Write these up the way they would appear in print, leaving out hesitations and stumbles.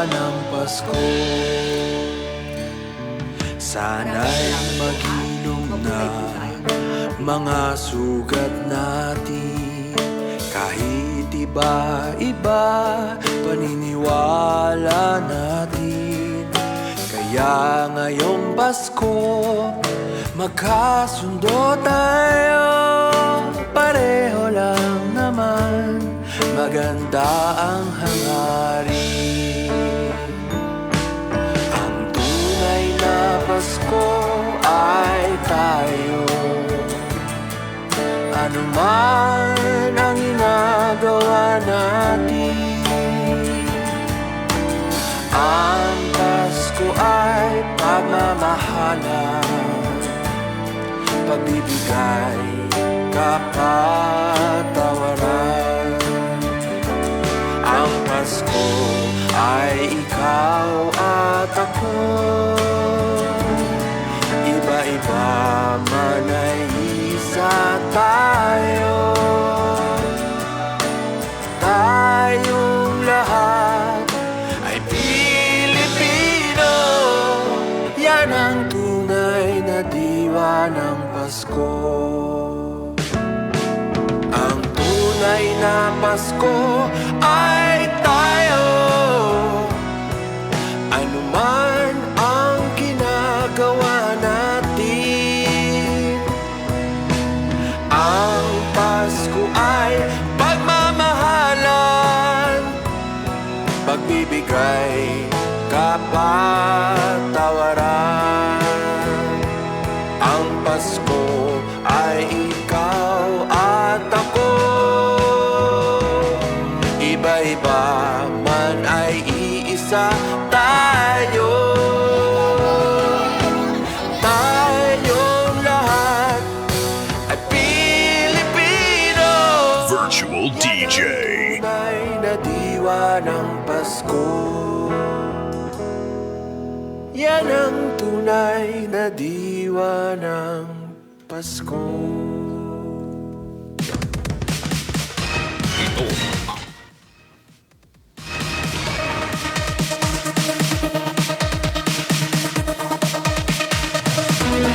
ng Pasko. Sana'y maghilom na mga sugat natin, kahit iba-iba paniniwala natin. Kaya ngayong Pasko, magkasundo tayo. Pareho lang naman, maganda ang hangarin. Ang tunay na Pasko ay tayo. Ano man ang ginagawa natin, ang Pasko ay pagmamahalan, pagbibigay, kapatawaran. Ang Pasko ay ikaw at ako, iba-iba man ay isa tayo. Tayong lahat ay Pilipino, yan ang tunay na diwa ng Pasko. Ang tunay na Pasko ay tayo. Ano man ang ginagawa natin, ang Pasko ay pagmamahalan, pagbibigay, kapatawaran. Ang Pasko ay ikaw at ako, iba-iba man ay iisa tayo. Tayong lahat ay Pilipino, Virtual DJ. tunay na diwa ng Pasko. Yan ang tunay na diwa ng Pasko. Ito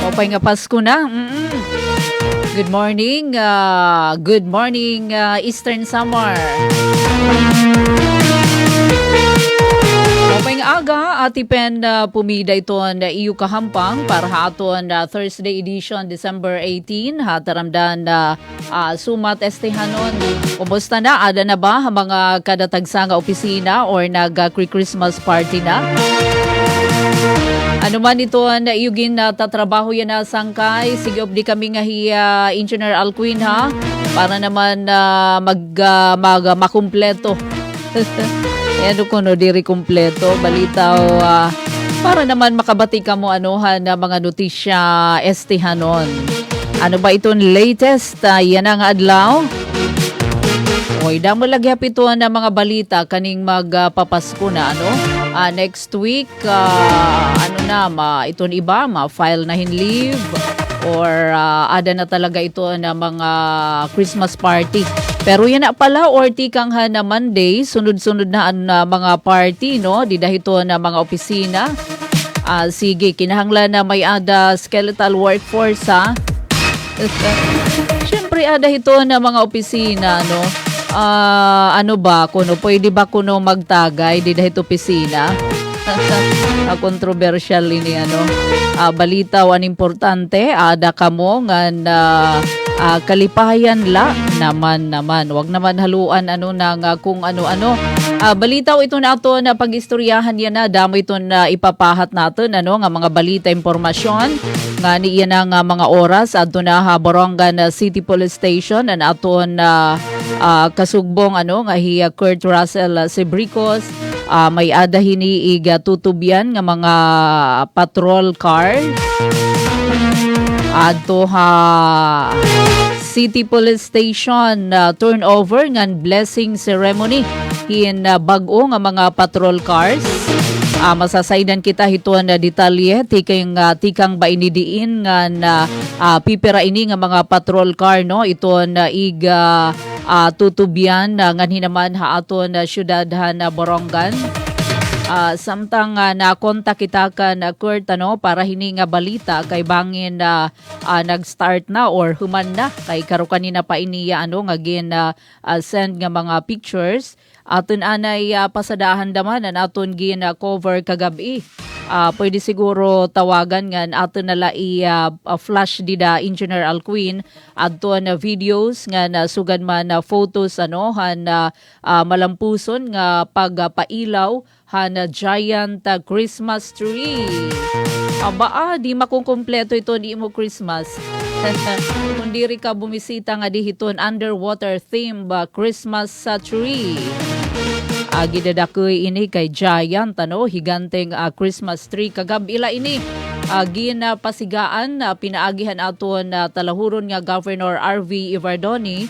Opay nga Pasko na. Good morning. Good morning, Eastern Summer. Opay nga aga, atipen pumida ito na iyo kahampang para haton Thursday edition, December 18. Hataramdan sumat estehanon. Kumusta na? Ada na ba mga kadatagsa nga opisina or nag-Christmas party na? Ano man ito na iyugin na tatrabaho yan na sangkay, sige di kami nga hiya Engineer Alcuin ha, para naman makumpleto. Yan ko no, diri kumpleto, balitaw, para naman makabati ka mo anuhan na mga notisya estehanon. Ano ba itong latest? Yan ang adlaw. Oy, damo lagi hapituan na mga balita kaning magpapasko na ano. Next week, iton iba, ma-file na hin leave or ada na talaga ito na mga Christmas party. Pero yan na pala, or tikang na Monday, sunod-sunod na mga party, no? Di dahil ito na mga opisina. Sige, kinahanglan na may ada skeletal workforce, ha? Siyempre, ada ito na mga opisina, no? Ano ba, kuno pwede ba kuno magtagay di dahil opisina? Controversial ini ano. Balita wan importante, ada kamo ngan kalipayan la naman. Wag naman haluan ano nang kung ano-ano. Balitaw ito na ato na pag-istoryahan yan na damo ito na ipapahat natin ano nga mga balita impormasyon nga niya na nga mga oras adto na Borongan City Police Station and ato na kasugbong ano nga hiya Kurt Russell Sebricos, may ada hiniig tutubyan nga mga patrol car adto ha City Police Station turnover ngan blessing ceremony in bag-o nga mga patrol cars. Masasaydan kita hituan na detalye tikang ba inidiin nga pipira ini nga mga patrol car no iton iga tutubyan ngan hinaman ha aton syudad na Borongan. Samtang nakontak kita ka na Kurt para hini nga balita kay bangin nag-start na or human na kay karo kanina pa iniya nga send nga mga pictures aton anay pasadahan daman aton gin cover kagabi. Pwede siguro tawagan nga aton nala flash dida Engineer Alcuin aton videos nga nasugad man photos malampuson nga pagpailaw han giant Christmas tree. Di makukumpleto ito ni mo Christmas. Kung diri ka bumisita nga dihiton underwater theme Christmas tree. Gidadakoy ini kay giant higanteng Christmas tree kagabila ini ginapasigaan pinaagihan aton talahuron nga Governor R.V. Ivardoni.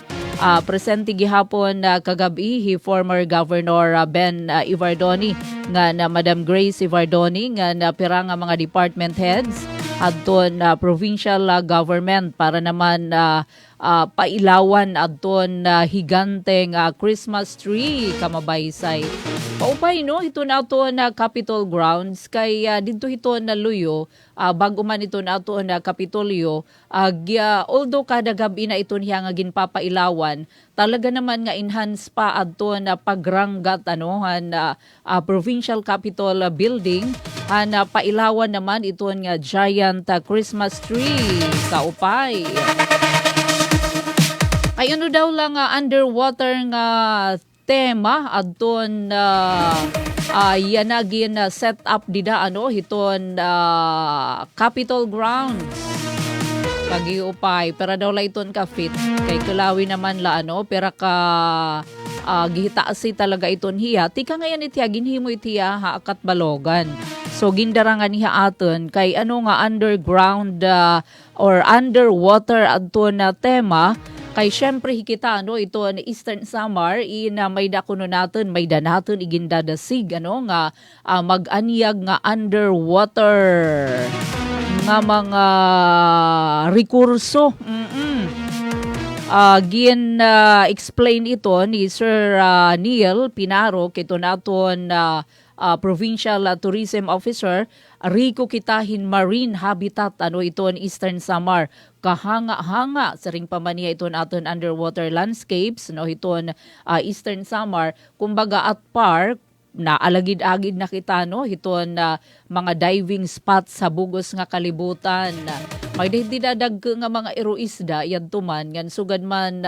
Presente gihapon kagabi former Governor Ben Ivardoni nga na Madam Grace Ivardoni nga napira nga mga department heads adton provincial government para naman pailawan adton higanteng Christmas tree kamabaysay. Paupay ito na ito na Capitol grounds kay dito ito na luyo bago man ito na ito na Kapitolyo although kada gabi na ito niya nga ginpapailawan talaga naman nga enhance pa adto na pagranggat provincial capitol building na pailawan naman ito nga giant Christmas tree kaupay. Ay daw lang underwater nga tema adton yanagin set up dida hiton Capitol grounds pagiupay pero daw la iton ka fit kay kulawi naman la pero ka gihitaasi talaga iton hiya tika ngayon itiya ginhimo itiya akat balogan so gindarangan niya aton kay nga underground or underwater adton na tema. Kay syempre hikita ito ang Eastern Samar may dakuno natin may danaton igindadasig nga mag-anyag nga underwater nga mga rekurso. Explain ito ni Sir Neil Pinaro kito naton Provincial Tourism Officer Rico Kitahin Marine Habitat ito ang Eastern Samar kahanga-hanga sa ring pamaniya ito aton underwater landscapes ito ang Eastern Samar kumbaga at park na alagid-agid na kita ito ang mga diving spots sa bugos nga kalibutan. May didadag nga mga eroisda yan tuman ngan sugad man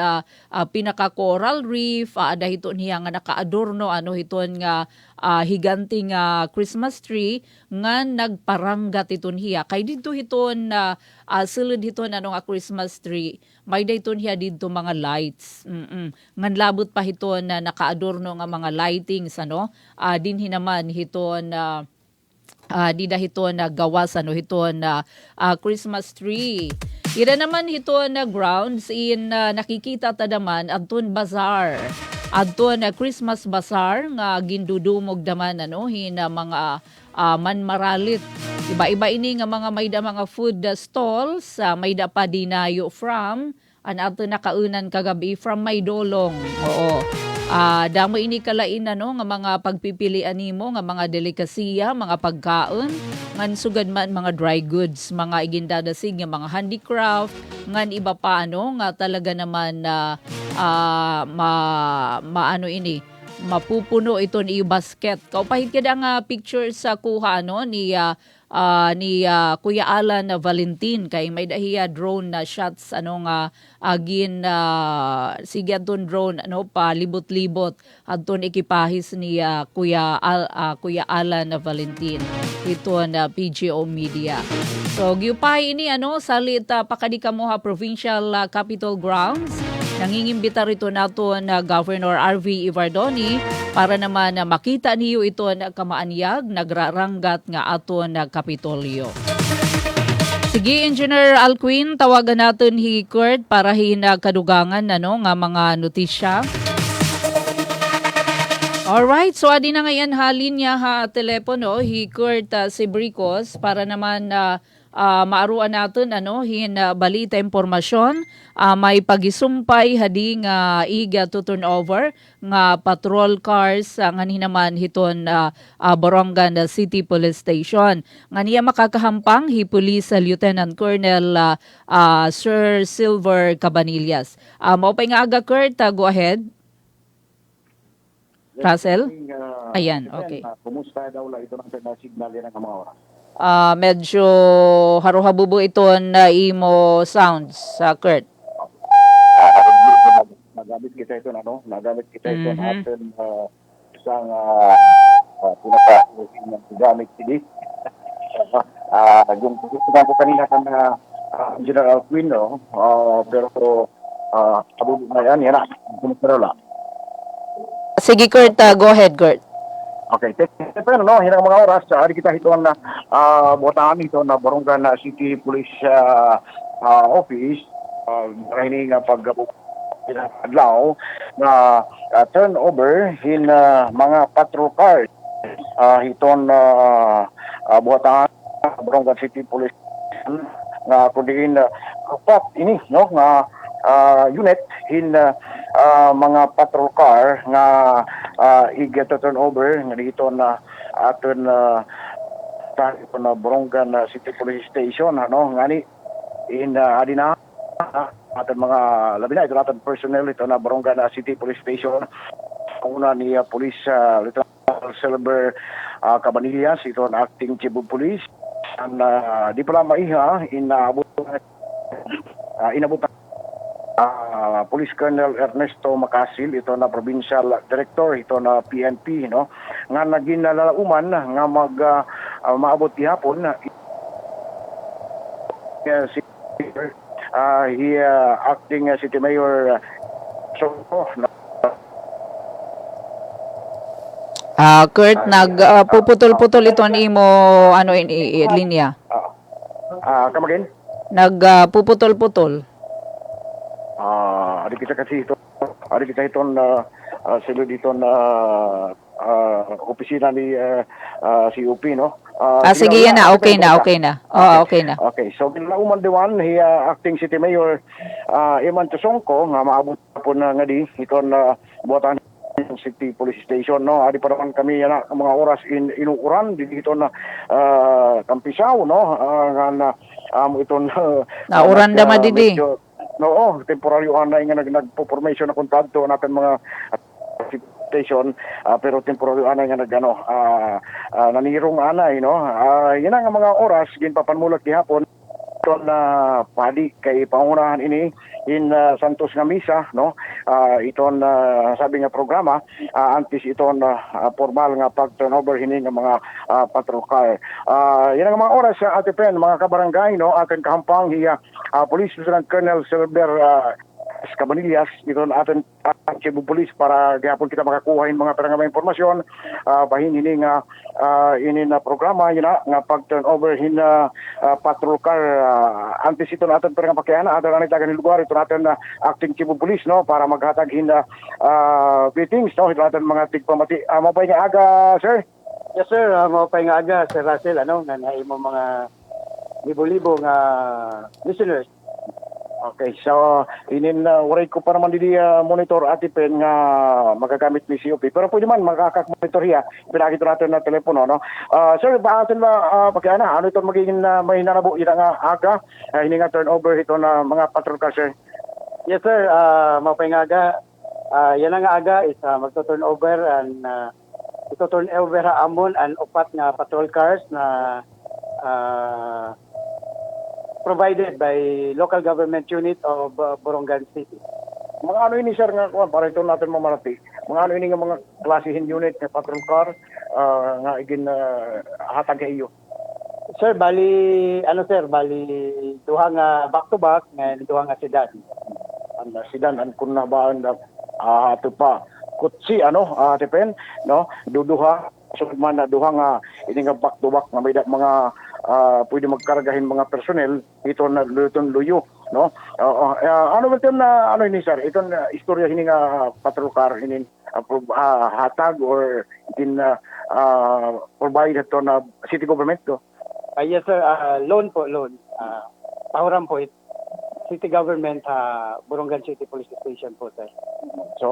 pinaka coral reef dahito niya nga nakaadorno hiton nga higanting Christmas tree nga nagparanggat iton hiya kay dito hiton sulod hiton nga Christmas tree may dayton hiya dito mga lights ngan labot pa hiton na nakaadorno nga mga lightings dinhi naman hiton dida hiton na gawas hiton na Christmas tree. Ira naman hiton na grounds nakikita tadaman adton bazaar. Adton na Christmas bazaar nga gindudumog daman hina mga manmaralit. Iba-iba ini nga mga mayda mga food stalls mayda pa dinayo from ato nakaunan kagabi from Maydolong. Oo. Damo ini kalain nga mga pagpipilian nimo nga mga delikasiya, mga pagkaon, ngan sugad man mga dry goods, mga igindadasig nga mga handicraft, ngan iba pa nga talaga naman mapupuno ito ni basket. Kaupahit kada nga picture sa kuha ni Kuya Alan Valentin kay may dahiya drone na shots agin sige aton drone pa libot-libot aton ekipahis ni Kuya Alan Valentin ito na PGO Media. So giupay ini salit pakadikamoha Provincial Capitol Grounds. Nangingimbita rito nato na Governor R.V. Ivardoni para naman makita niyo ito na kamaanyag, nagraranggat nga ato na Kapitolyo. Sige, Engineer Alcuin, tawagan natin hi Kurt para hinagkadugangan nga mga notisya. Alright, so adi na ngayon halin niya telepono hi Kurt Sibricos para naman maaruan natin hin balita impormasyon may pagisumpay hadi nga iga to turnover nga patrol cars nga hinaman hiton Borongan City Police Station. Nga niya makakahampang hi Police Lieutenant Colonel Sir Silver Cabanillas. Maupay nga aga Kurt, go ahead. Russell? Ayan, okay. Kumusta daw lang ito ng signal yan ng mga oras? Medyo haruhabubo iton na imo sounds, Kurt. Nagamit kita ito nagamit kita ito Mhm. natin isang pinaka-gamit sili. Yung tutunan ko kanina kan General Quinn, pero abubo na yan na. Kumusta lang? Sige Kurt, go ahead Kurt. Okay, pero hinang mga oras, ari kita hituan na botaan ito na Borongan City Police Office, ini nga pag-adlaw na turnover hin mga patrol cars. Hiton botaan Borongan City Police nga kudiin upat ini nga unit hin mga patrol car nga iga turnover nga dito na aton na Borongan City Police Station ngani in adina aton mga labi na ito aton personnel ito na Borongan City Police Station. Una ni Police Lieutenant Silver Cabanillas, ito ang acting chief of police, and di pala maiha inabot Police Colonel Ernesto Macasil, ito na Provincial Director, ito na PNP, nga naging nalalauman nga maabot gihapon acting City Mayor Kurt, nagpuputol-putol ito ang imo linya. Kamagin? Nagpuputol-putol. Ada kita ito sila dito na opisina ni COP, Sige yan na, okay na. Okay na. Okay, so kinalauman diwan acting City Mayor Iman Tusongko nga maabot po na nga di ito na buwatan City Police Station, Adi pa naman kami yan mga oras inuuran dito na Kampisaw, nga ito na Nauran da madidi. Temporaryo na nga nagpo-formation na kontrakto natin mga station, pero temporaryo na nga nanirong anay, yan ang mga oras ginpapanmulat gihapon ito na padi kay pangunahan ini in Santos nga misa, ito na sabi nga programa antes ito na formal nga pag-turnover hini nga mga patrol car. Yan ang mga oras sa ATPN, mga kabarangay, atin kahampang hiya Police Lieutenant Colonel Silver Cabanillas, ito na atin chief of police para gihapon kita makakuha yung mga parang impormasyon bahin hini nga ini na programa yun nga pag-turnover hin patrol car antes ito na atin parang pakiyana atin ang nagtagan lugar ito natin acting chief of police para maghatag hin meetings ito natin mga tigpamati. Mapay nga aga, sir? Yes sir, mapay nga aga, Sir Russell, nga naimo mga libo-libo nga listeners. Okay, so waray ko pa naman didi monitor ATPN nga magagamit ni COP. Pero pwede man makaka-monitor hiya. Pinakita natin na telepono, sir, ba atin pakiana, ano ito magiging may nanabo ita nga aga, hindi nga turnover ito na mga patrol car, sir? Yes sir, mapay nga aga. Yan nga aga is magto-turnover and ito-turnover amon and upat nga patrol cars na provided by local government unit of Borongan City. Mga ano ini, sir, nga para ito natin mamalati. Mga ano ini nga mga klasihin unit nga patrol car nga igin hatag kay iyo. Sir, bali duha nga back to back and duha nga sedan. Ang sedan an kun na ba ato pa kutsi ATPN, duduha so man duha nga ini nga back to back nga may mga pwede magkargahin mga personnel ito na luyo, ano ba ito na ini, sir, ito na istorya hini nga patrol car hini hatag or in provide ito na city government Yes sir, loan po, loan. Pahuram po, city government, Borongan City Police Station po sir. So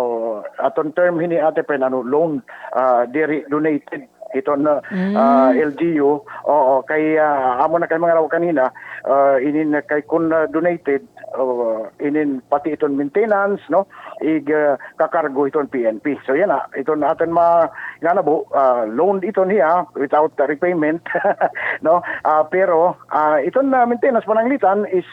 aton term hini ate pen ano loan diri donated iton LGU oo kay amo na kay mga raw kanina inin kay kun donated inin pati iton maintenance no kakargo iton PNP. So yan iton aton nganabo loan iton hiya without repayment no pero iton maintenance pananglitan is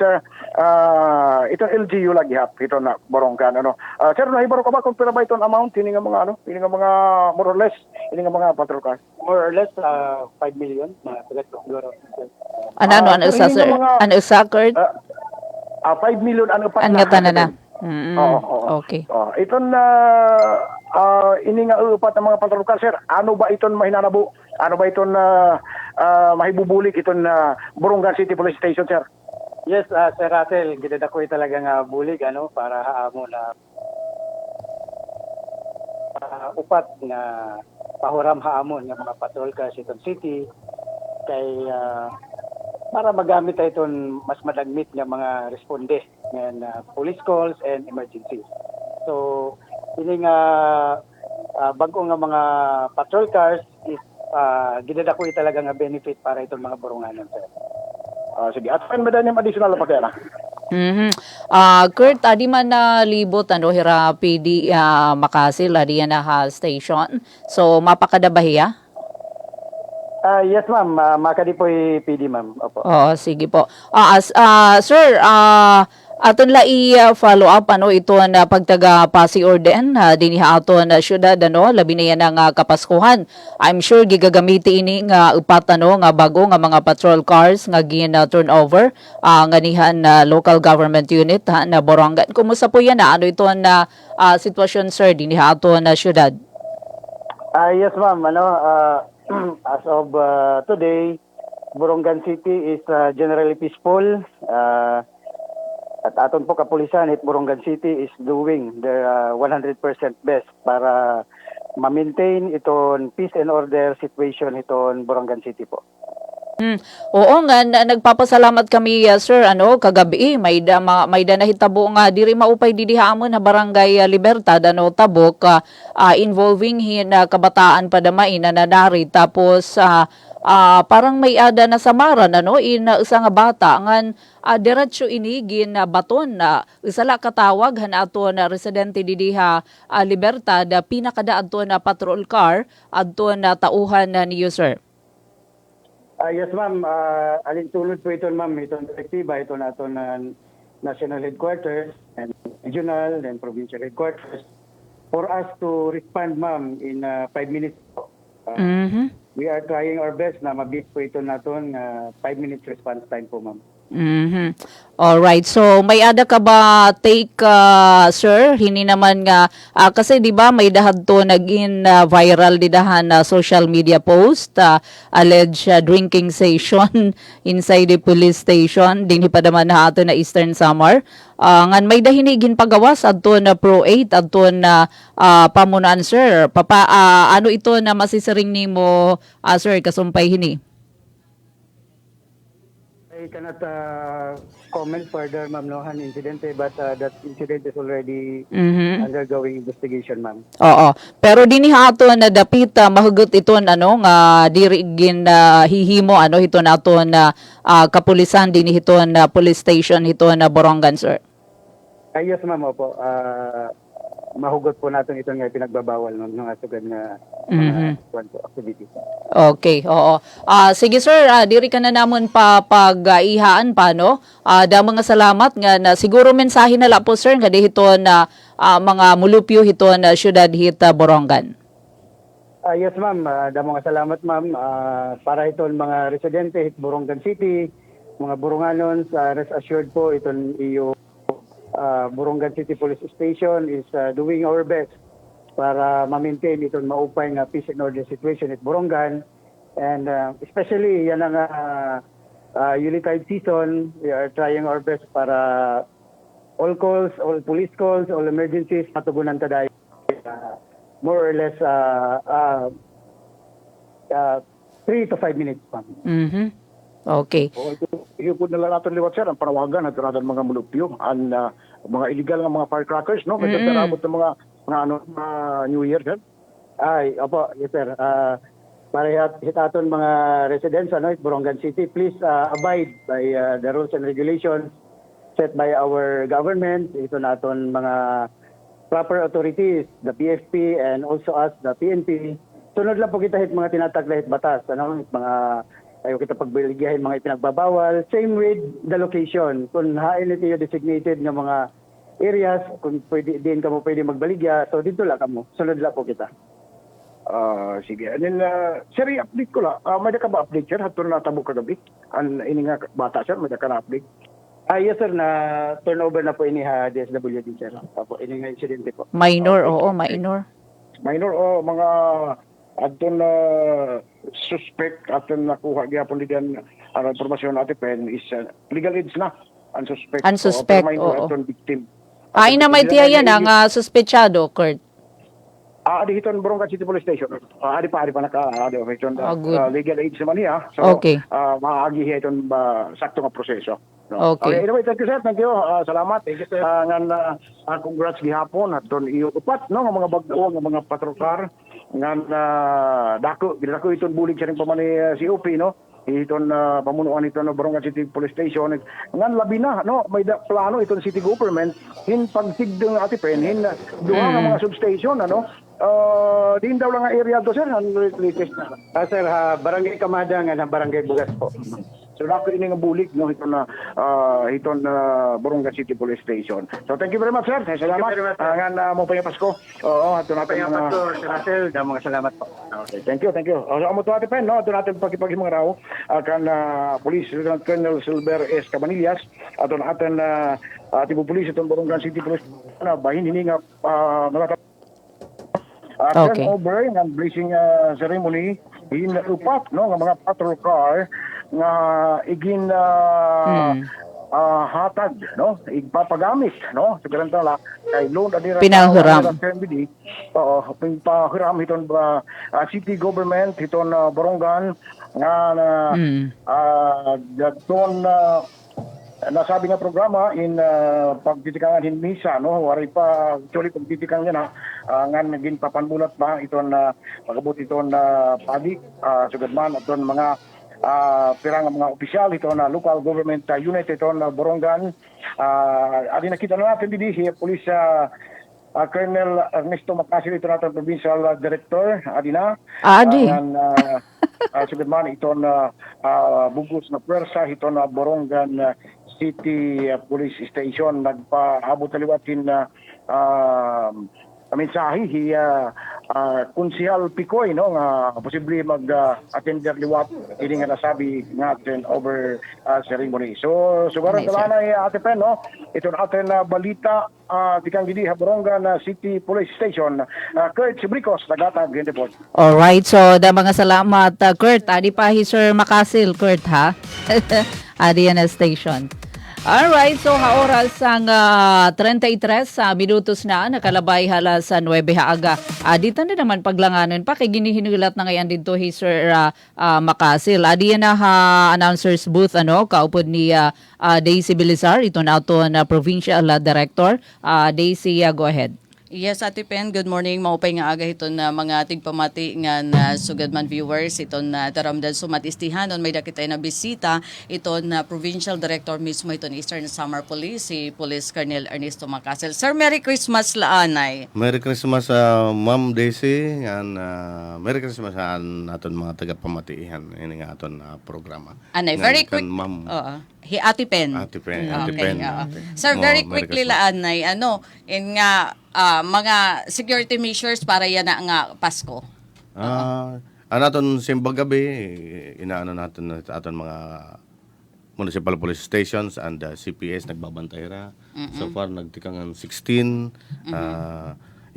iton LGU lagi hap iton na Borongan ano sir nahibaro ka ba kung pila ba iton amount ini nga mga more or less ini nga mga patrol cars More or less 5 million mga tugat ko siguro. Ano sa sir? Ano sa Kurt? 5 million ano pa Ano nga na? Oo. Okay. Iton ini nga upat ng mga patrol cars sir ano ba iton mahinanabo ano ba iton mahibubulik iton Borongan City Police Station sir. Yes, Sir Russell, gidadakoy talaga nga bulig ano para haamo na upat na pahuram haamon nga mga patrol cars itong city kay para magamit tayo itong mas madagmit nga mga responde ng police calls and emergencies. So, ini nga bago nga mga patrol cars is gidadakoy talaga nga benefit para itong mga Boronganon sir. Sige, at paano ba dahil yung additional pa kaya na? Kurt, adi man na libot hira PD Makasil, adi yan na station. So, mapakadabahiya? Yes ma'am, makadi po PD ma'am. Opo. Oo, sige po. Sir, aton la i-follow up ito na pagtaga Pasig Orden dinhi aton na syudad labi na yan ang Kapaskuhan. I'm sure gigagamiti ini nga upat nga bago nga mga patrol cars nga turnover nga nihan local government unit na Borongan. Kumusta po yan ano ito na sitwasyon sir dinhi aton na syudad? Yes ma'am, as of today, Borongan City is generally peaceful. At aton po kapulisan at Borongan City is doing their 100% best para ma-maintain iton peace and order situation iton Borongan City po. Oo nga, nagpapasalamat kami sir kagabi may nahitabo nga diri maupay didihamon na barangay Libertad Tabok involving kabataan pa damay na nadari tapos parang may ada na samaran in isa nga bata ngan diretso ini gin baton isala katawag ato na residente didiha Libertad pinakada adto na patrol car adto na tauhan niyo sir. Yes ma'am, alintunod po ito ma'am, itong direktiba, ito na ito na national headquarters and regional and provincial headquarters for us to respond ma'am in 5 minutes po. We are trying our best na mabit po ito na ito 5 minutes response time po ma'am. All right. So may ada ka ba take sir? Hini naman nga kasi 'di ba may dahad to naging viral didahan na social media post alleged drinking session inside the police station dinhi pa naman na ato na Eastern Samar. Ngan may dahinigin pagawas adto na Pro 8 adto na pamunaan sir. Ano ito na masisiring nimo sir kasumpay hini? I cannot comment further, ma'am, han incident, but that incident is already undergoing investigation, ma'am. Oo. Pero dinhi ato na dapit mahugot ito nga diri gin hihimo ito na ato na kapulisan dinhi ito na police station ito na Borongan, sir. Yes, ma'am, opo. Mahugot po natin ito nga pinagbabawal ng asugad na activity. Okay, oo. Sige sir, diri ka na namon pag-ihaan pa, no? Mga salamat nga na siguro mensahe na la po sir nga dihito na mga mulupyo hito na syudad hita Borongan. Yes ma'am, mga salamat ma'am. Para iton mga residente hit Borongan City, mga Boronganon, rest assured po iton iyo Borongan City Police Station is doing our best para ma-maintain itong maupay nga peace and order situation at Borongan. And especially yan ang Yuletide season, we are trying our best para all calls, all police calls, all emergencies matugunan taday more or less 3 to 5 minutes. Okay. O ito po nila natin liwat sir, ang panawagan at natin mga mulupyo, ang mga illegal nga mga firecrackers, no? Kasi tarabot ng mga New Year, sir. Ay, opo, yes sir. Para hitaton mga residents ano, Borongan City, please abide by the rules and regulations set by our government. Ito naton mga proper authorities, the PFP and also us, the PNP. Sunod lang po kita hit mga tinataglahit batas, ano, mga ayaw kita pagbiligyahin mga ipinagbabawal. Same with the location. Kung hain ito yung designated ng mga areas, kung pwede, din ka mo pwede magbaligya, so dito lang kamo. Sunod lang po kita. Sige. And then, sir, i-update ko lang. May ka ba update, sir? Hato na natabo kagabi. Ang ini nga bata, sir, may ka na update. Yes sir, na turnover na po ini ha DSWD sir. Opo, ini nga insidente po. Minor, oo, minor. Minor o mga aton suspect aton nakuha gyapon diyan ang impormasyon natin pen is legal age na ang suspect. Unsuspect, pero minor oo. aton victim. Ay na may tiya yan ang suspechado, Kurt. Adi hiton Borongan City Police Station. Adi pa naka hiton good. legal age naman niya. So Okay. maagi hiton sakto nga proseso. No? Okay. Anyway, thank you sir. Thank you. Salamat. Thank you sir. Congrats gihapon aton iyo upat no nga mga bag-o nga mga patrol car nga dako iton bulig sa ring pamani COP no. Iton pamunuan ito no Borongan City Police Station ngan labi na no may plano iton city government hin pagsigdeng ati pen hin duha nga mga substation ano din daw lang nga area to sir ang latest na Sir, barangay Kamada nga na barangay Bugas po. so dako ini nga bulig no iton Borongan City Police Station. So thank you very much sir. Salamat. Ngan mo pa yung Pasko. Oo ato natin mga Sir Russell, mga salamat po. okay, thank you. So amo to ate pen no ato natin pagipagi mga raw kan Police Lieutenant Colonel Silver S. Cabanillas aton aton tibo police aton Borongan City Police na bahin ini nga mga Okay. turnover ng blessing ceremony upat no nga mga patrol car nga igin hatag no igpapagamit no sa ganito la kay loan adira Pinahuram. oo pinahuram iton ba city government iton Borongan nga daton nasabi nga programa in pagtitikangan hin misa no wari pa actually pagtitikang niya na ngan naging papanbulat pa iton pagabot iton padik sugadman aton mga pirang mga opisyal iton local government unit iton Borongan adi nakita na natin didi si Police Colonel Ernesto Macasil ito natin provincial director adina Adi. sugadman iton bugos na pwersa iton Borongan City Police Station nagpaabot taliwatin na mensahe Kunsihal Picoy no nga posible mag-attender liwat ini nga nasabi natin over ceremony. So siguro Nice, na ate pen no ito natin balita tikang gidi Borongan City Police Station Kurt Sibricos nagatag hindi po. Alright, so da mga salamat, Kurt. Adi pa Sir Macasil, Kurt, ha? Adi yan na station. Alright, so haoras ang 33 minutos na nakalabay hala sa 9 haaga. Dito na naman paglanganan pa kay ginihinulat na ngayon dito Sir Macasil. Adi yan na announcer's booth kaupod ni Daisy Belizar, ito na ito na provincial director. Daisy, go ahead. Yes, Ate Pen, good morning. Maupay nga aga ito na mga tigpamati nga na sugadman viewers. Ito na taramdan sumatistihan. May dakita na bisita. Ito na Provincial Director mismo ito ni Eastern Samar Police, si Police Colonel Ernesto Macasil. Sir, Merry Christmas laanay. Merry Christmas Ma'am Daisy and Merry Christmas aton mga tagapamatihan ini nga aton programa. Anay, very quick. Ma'am. Ate Pen. Ate Pen. Sir, very Merry quickly Christmas. laanay, in nga mga security measures para yan na nga Pasko. Anaton simbang gabi inaano natin aton mga municipal police stations and CPS nagbabantay ra. So far nagtikangan 16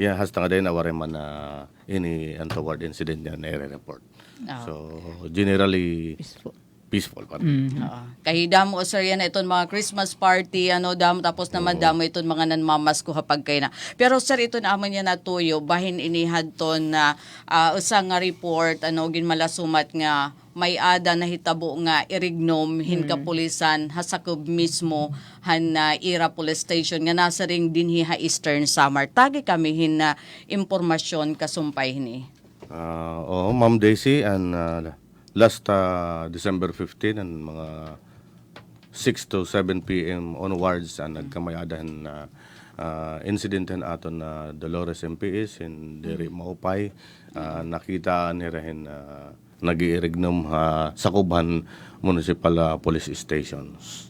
hasta nga din aware man ini untoward incident na nire-report. So generally peaceful pa rin. Kay damo sir yan iton mga Christmas party damo tapos naman damo iton mga nanmamasko kapag kay na. Pero sir ito na amon yan natuyo bahin inihadton na usang nga report ginmalasumat nga may ada na hitabo nga irignom hin kapulisan hasakob mismo han na Ira Police Station nga nasa ring dinhi ha Eastern Samar. Tagi kami hin na impormasyon kasumpay ni. Oo, Ma'am Daisy, and last December 15 and mga 6 to 7 p.m. onwards nagkamayadahan na incidenten aton na Dolores MPS in Diri Maupay. Nakita nirahin nag-iirignom sa Kubhan Municipal Police Stations.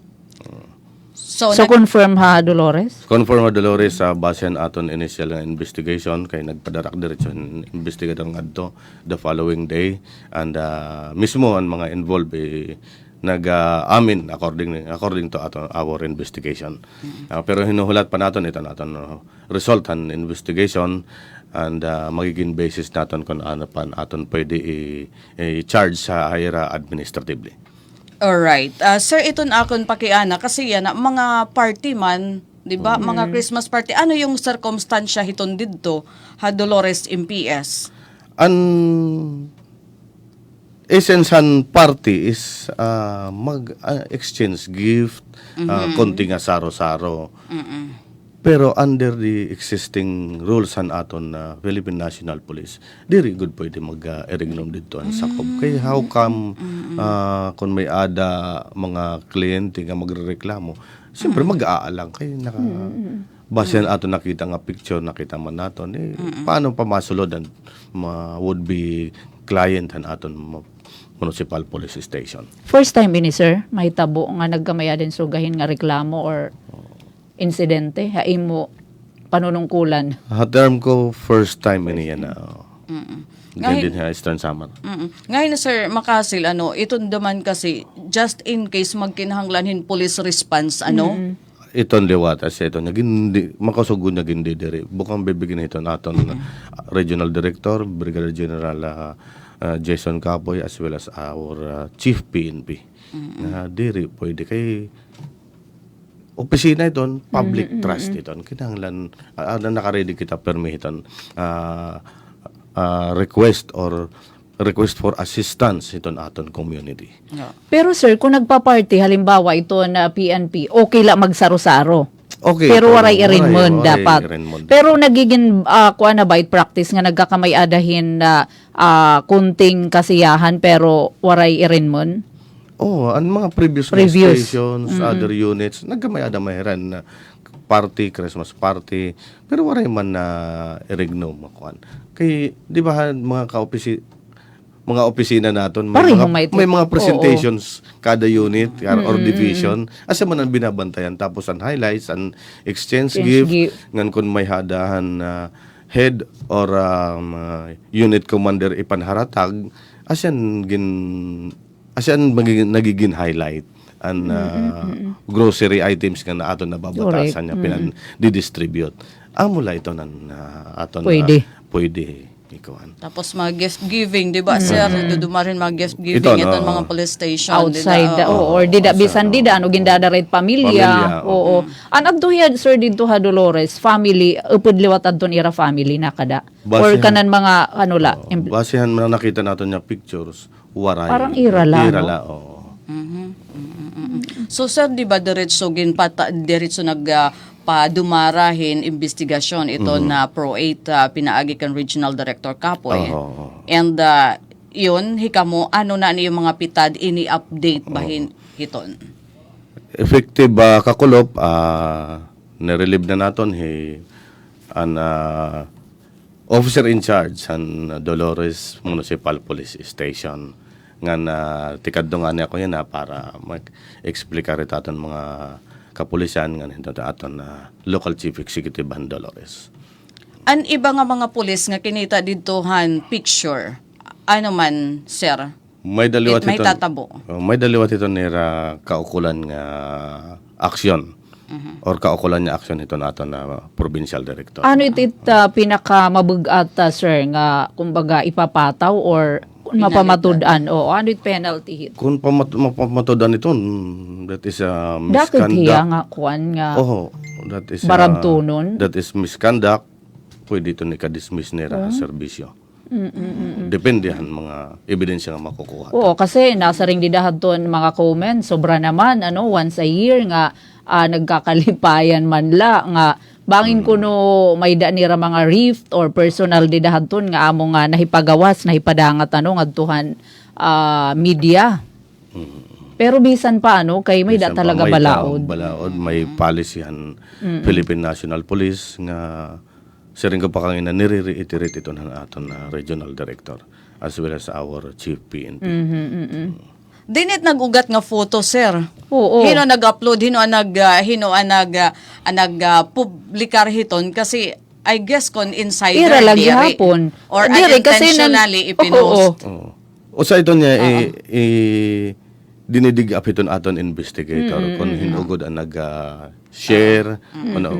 So, So confirm ha, Dolores? Confirm Dolores sa basehan aton initial investigation kay nagpadarak diretso investigador ngadto the following day, and mismo ang mga involved nag-amin according to our investigation. Pero hinuhulat pa naton ito naton result an investigation, and magiging basis naton kung ano pa aton pwede i-charge sa IRA administratively. alright. Sir, iton akon pakiana kasi yan mga party man, 'di ba? Mga Christmas party. Ano yung circumstansya hiton didto ha Dolores MPS? An essence han party is mag-exchange gift, konting saro-saro. Pero under the existing rules han aton na Philippine National Police, diri good pwede mag-erignom dito ang sakop. Kaya how come kung may ada mga kliyente nga magrereklamo, siyempre mag-aalang kayo basehan aton nakita nga picture, nakita man naton paano pa masulod ang would-be client han aton municipal police station. First time ini, sir, may tabo nga nagkamaya din sugahin nga reklamo or insidente, hain mo panunungkulan. Term ko, first time ini yan. Ganyan din ha, Eastern Samar. Ngayon na sir, makasil, ito naman kasi, just in case magkinahanglanhin police response, Iton liwat, as ito, makasugo na gindi diri. Bukang bibigyan ito naton Regional Director, Brigadier General Jason Capoy, as well as our Chief PNP. Na diri, pwede kay opisina iton, public trust iton. Kinahanglan, nakaready kita permitan request for assistance iton aton community. Pero sir, kung nagpa-party, halimbawa ito na PNP, okay lang magsaro-saro. Okay. Pero waray waray irinmon dapat. irinmon. Pero nagiging kuan na bite practice nga nagkakamay-adahin na kunting kasiyahan pero waray irinmon. Ang mga previous stations, other units, nagkamay-ada mahiran na party, Christmas party, pero waray man na irigno makuan. Kay di ba mga opisina naton may mga presentations kada unit or division asa man ang binabantayan, tapos ang highlights and exchange gift ngan kun may hadahan head or unit commander ipanharatag asyan nagiging highlight and grocery items nga na aton nababatasan niya pinan-distribute. Amula ito nan aton pwede ikuan. Tapos mga gift giving, di ba sir? Dudumarin mga gift giving iton mga police station. Outside, or dida bisan dida ano gindadaret pamilya. Oo. An adto sir dito ha Dolores, family upod liwat adton ira family na kada. Or kanan mga basehan man nakita naton nga pictures, waray. Parang ira lang. So sir, di ba diretso diretso padumarahin investigasyon ito na Pro 8 pinaagi kan Regional Director Capoy. And yun, hikamo, ano na yung mga pitad ini-update bahin hiton? Effective kakulop, nirelieve na naton an officer in charge an Dolores Municipal Police Station nga tikadto nga niya ko yan para mag-explica rin aton mga kapulisan nga nito aton local chief executive han Dolores. An iba nga mga pulis nga kinita didtohan picture. Ano man, sir? May daliwat may tatabo. May daliwat ito nira kaukulan nga aksyon. Or kaukulan nga aksyon ito naton na provincial director. Ano ito pinaka mabugat sir nga kumbaga ipapataw or mapamatudan o ano it penalty hit? Kung mapamatudan ito, that is misconduct. Dakit hiya nga kuan nga that is barabtunon. That is misconduct. Pwede ito nika-dismiss nila serbisyo. Dependehan mga ebidensya nga makukuha. Oo, kasi nasa ring didahadton mga comments, sobra naman, once a year nga nagkakalipayan man la, nga bangin kuno may da nira mga rift or personal didahadton nga amo nga nahipagawas, nahipadangat ngadtuhan media. Pero bisan pa kay may da Bisan pa, talaga may balaod. balaod, may policyhan Philippine National Police nga siring ko pa kangina nire-reiterate ito ng aton na regional director as well as our chief PNP. Dinit nagugat nga photo, sir. Oo. Hino nag-upload, hino publikar hiton kasi I guess kon insider Ira lagi diri. hapon. Or Diri, kasi unintentionally oo. ipinost. Oo. O sa ito niya, dinidig up iton aton investigator kung hinugod ang nag-share,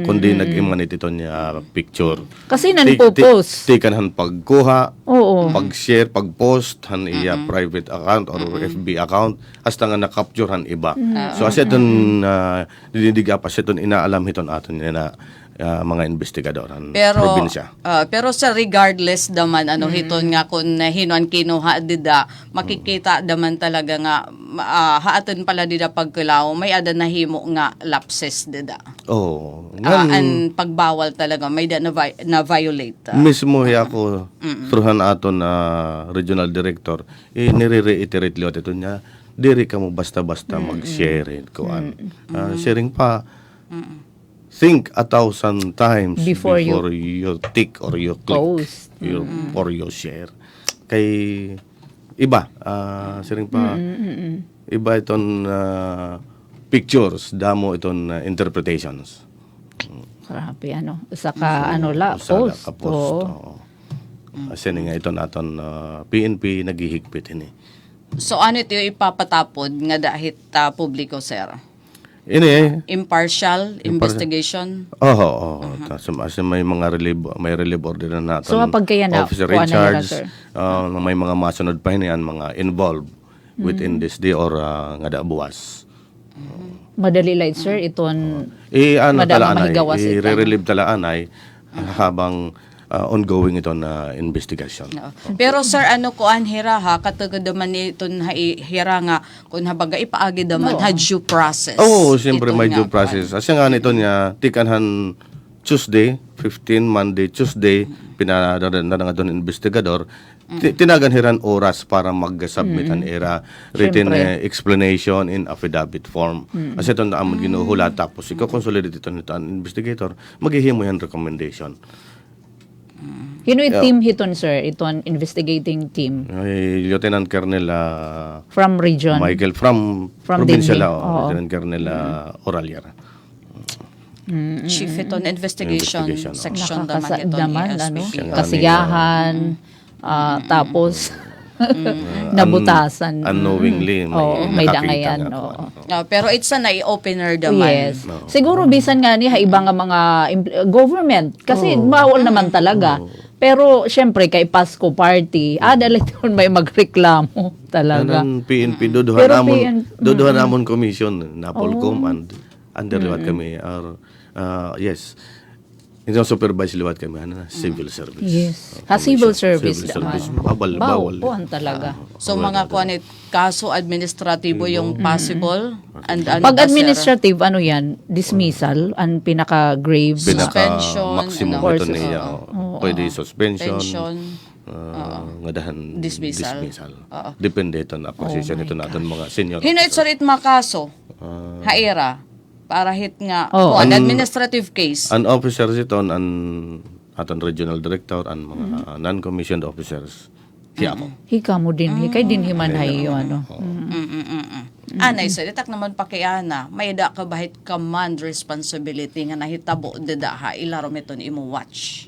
kundi nag-emanate ito niya picture. Kasi nanpopost. Tikan pagkuha, Oo. pag-share, pag-post, han iya private account or FB account, hasta nga na-capture han iba. So as iton dinidig up, as iton inaalam iton aton niya na mga investigador han probinsya. Pero sa regardless daman hiton nga kun hinuan kinuha dida makikita daman talaga nga haaton pala dida pagkulaw may ada nahimo nga lapses dida. Oh, An pagbawal talaga may da na violate. mismo ako through aton regional director nire-reiterate liwat ito niya diri ka mo basta-basta mag-share kuan sharing pa think 1,000 times Before you tick or you click Post. or you share kay iba sharing pa iba iton pictures damo iton interpretations. Grabe, saka Usala post. ka post. Oo. Oo. Kasi nga ito naton PNP naghihigpit ini. So ano ito ipapatapod nga dahit publiko, sir? Ini Impartial investigation. Oo. Kasi may mga relief order na naton. So, kapag kaya na, Officer kuha in na nila, charge, sir? may mga masunod pa hinian, mga involved within this day or nga da buwas. Madali light, sir, iton Ano Madama talaan mahigawas ay, ito. i-relieve talaan ay habang ongoing ito na investigation. No. Pero sir, kuan hira ha, katugod naman ito hira nga, kung habaga ipaagi naman, ha due process. Oo, siyempre Ito may nga, due process. Asya nga nito niya, tikanhan Tuesday, 15, Monday, Tuesday, pinadala na nga doon investigador, tinaganhiran oras para mag-submit ang written Siyempre. explanation in affidavit form. Kasi ito na amon ginuhula, tapos ikaw consolidate ito nito ang investigator, maghihimo yan recommendation. Hino yung team hiton, sir, iton investigating team Ay, Lieutenant Colonel from region. Michael from Dinhi. provincial Oo. Lieutenant Colonel Oralier. Chief ito investigation Investigation, section Nakakasaad naman, SPP. kasiyahan, tapos nabutasan. Unknowingly, Oo, may nakakita dangayan. nga po, Oo. Pero it's an eye-opener naman. Yes. Siguro bisan nga niya iba nga mga government kasi bawal naman talaga. Pero syempre kay Pasko party, dalaton may magreklamo talaga. Anong PNP duduhan Pero namon PNP, duduhan namon commission na Polcom and under liwat kami are yes. Hindi supervise liwat kami civil service. Yes. Commission. Civil service naman. Bawal. Bawal talaga. So mga kuanit, kaso administratibo yung possible? And Pag administrative, yan? Dismissal, ang pinaka-grave. Suspension, maximum or ito niya. Pwede suspension. pension, Ngadahan Dismissal. Oo. Depende ito na position ito natin mga senior. Hinoit sa rit makaso, haira, para hit nga, an administrative case. An officers ito, an aton regional director, an mga non-commissioned officers. Hiya mo. Hika mo din. Hikay din himanhay yung Anay, so itak naman pa kay Ana, may da ka bahit command responsibility nga nahitabo dida ha, ilarom ito ni imo watch.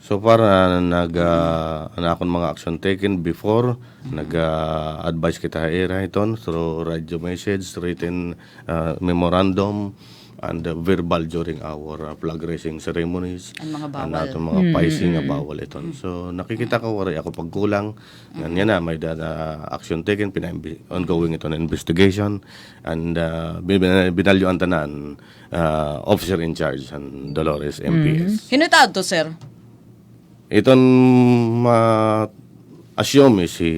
So far, akong mga action taken before, nag-advise kita era iton through radio message, written memorandum, and verbal during our flag raising ceremonies. Ang mga bawal. And ato mga paising nga bawal iton. So nakikita ko, wari ako pagkulang. Yan na, may action taken, ongoing ito na investigation, and binalyuan tanan officer in charge, and Dolores MPS. Hinutad to, sir? Iton assume is si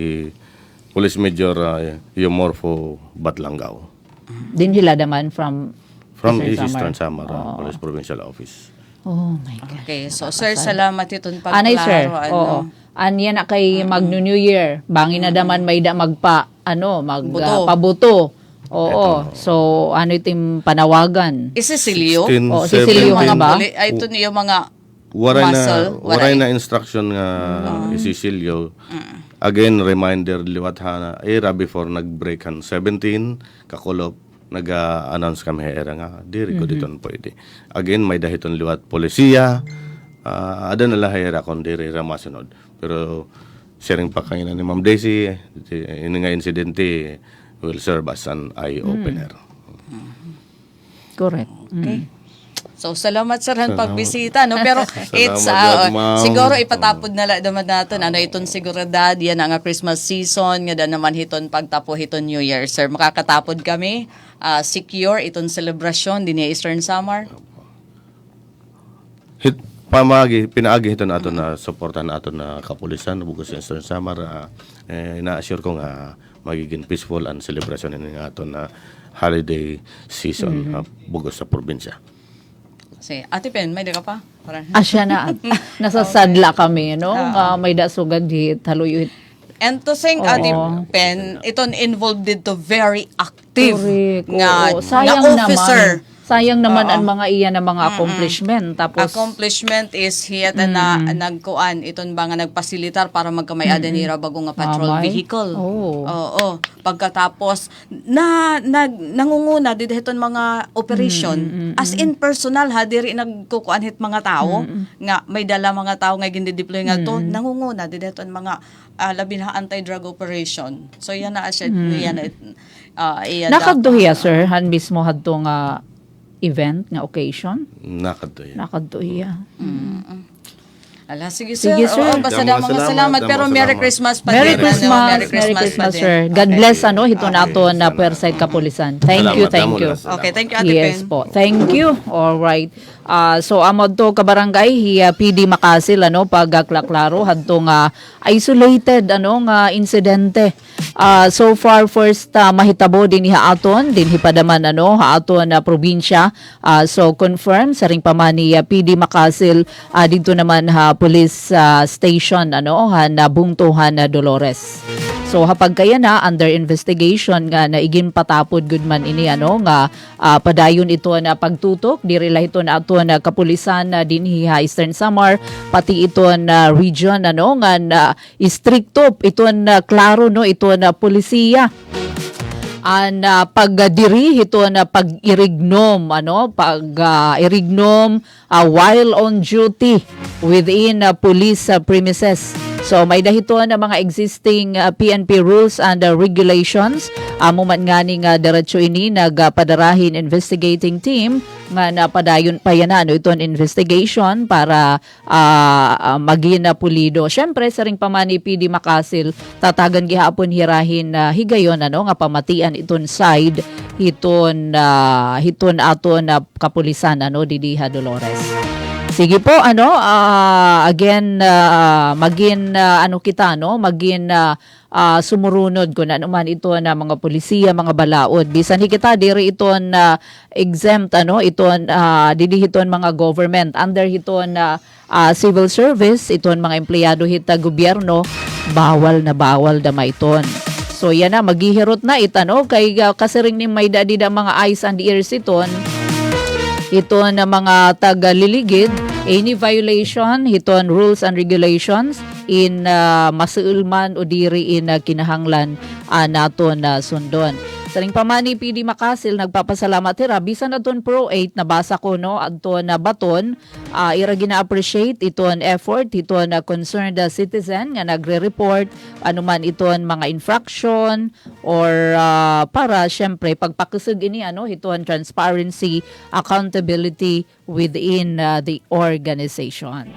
Police Major Yomorfo Batlangao Din hiladaman from Eastern Samar Police Provincial Office. Oh my God. Okay, so sir, salamat itong Anay sir. pagklaro. Oo. Anya na kay New Year. Bangin na daman may da Buto. pabuto. Oo. So ano itim panawagan? Isisilyo? 16, Oo, sisilyo 17. nga ba? Ay, ito niyo mga Waray Waray. na instruction nga isisilyo. Again, reminder liwat hana era before nag-break han 17 kakulop nag-announce kami era nga diri ko diton pwede. Again, may dahiton liwat polisiya. Ada na lahera kon diri ra masunod. Pero sharing pa kanina ni Ma'am Daisy, ini nga insidente will serve as an eye-opener. Correct. Okay. So, salamat sir han pagbisita, no? Pero it's, Salamat, ma'am. siguro ipatapod na lang naman natin, ano, itong seguridad, yan ang Christmas season, nga naman hiton pagtapo hiton New Year, sir. Makakatapod kami, secure itong celebration, din ni Eastern Samar. Pinaagi ito nato na suportan nato na kapulisan bugos sa Eastern Samar. Na-assure ko nga magiging peaceful and celebration nga ato na holiday season bugos sa probinsya. Si Ate Pen, may di ka pa? Para. Asya na. Nasasadla kami, no? May dasugad di taluyot. And to think, Ate Pen, itong involved dito very active Correct. nga, Oo. Sayang nga officer. naman. Sayang naman ang mga iyan na mga accomplishment. Tapos, Accomplishment is hiya na nagkuan iton ba nga nagpasilitar para magkamay-adan nira bago nga patrol Amay. vehicle. Oo. Oo. Pagkatapos nangunguna dito iton mga operation as in personal ha diri nagkukuan hit mga tao nga may dala mga tao nga gindi-deploy nga to nangunguna dito iton mga labi na anti-drug operation. So yan na siya yan iya nakadtuhiya, sir, han mismo hadto nga event nga occasion. Nakadto yan. Nakadtuhiya. Ala, sige sir. Sige, sir. Oo, basta Damo mga salamat, salamat. damo Pero Merry salamat. Christmas pa Merry din. Christmas. Ano, Merry Christmas, pa din. sir. God bless, hito nato na Puwersay Kapulisan. Thank you. Okay, thank you, Ate Yes Pen. po. Thank you. All right. So amod to kabarangay hiya PD Makasil pagkaklaro hadto nga isolated nga insidente. So far first mahitabo din haaton din hipadaman haaton na probinsya. So confirm sa ring pamani PD Makasil dito naman police station na Bungtuhan Dolores. So hapag kaya na under investigation nga naigin patapod good man ini nga padayon ito na pagtutok diri la ito na ato na kapulisan na dinhi Eastern Samar pati ito na region nga na stricto ito na klaro ito na polisiya an pagdiri ito na pag-irignom irignom while on duty within police premises. So may dahiton na mga existing PNP rules and regulations. Muman nga ni diretso ini nagpadarahin investigating team nga napadayon pa yan itong investigation para maging pulido. Syempre sa ring pamani PD Makasil tatagan gihapon hirahin higayon nga pamatian iton side hiton aton kapulisan didiha Dolores. Sige po again magin kita magin sumurunod kun ano man ito na mga polisiya mga balaod bisan hikita diri iton exempt iton didihiton mga government under hiton civil service iton mga empleyado hita gobyerno bawal da maiton. So yan na maghihirot na kay kasiring ni may dadida mga eyes and ears iton na mga taga-liligid, any violation, hiton rules and regulations in masuulman o diri in kinahanglan naton sundon. Sa ring pamani PD Makasil nagpapasalamat bisan aton Pro 8 nabasa ko adto na baton ira gina-appreciate iton effort iton concerned citizen nga nagre-report anuman iton mga infraction or para syempre pagpakusog ini iton transparency, accountability within the organization.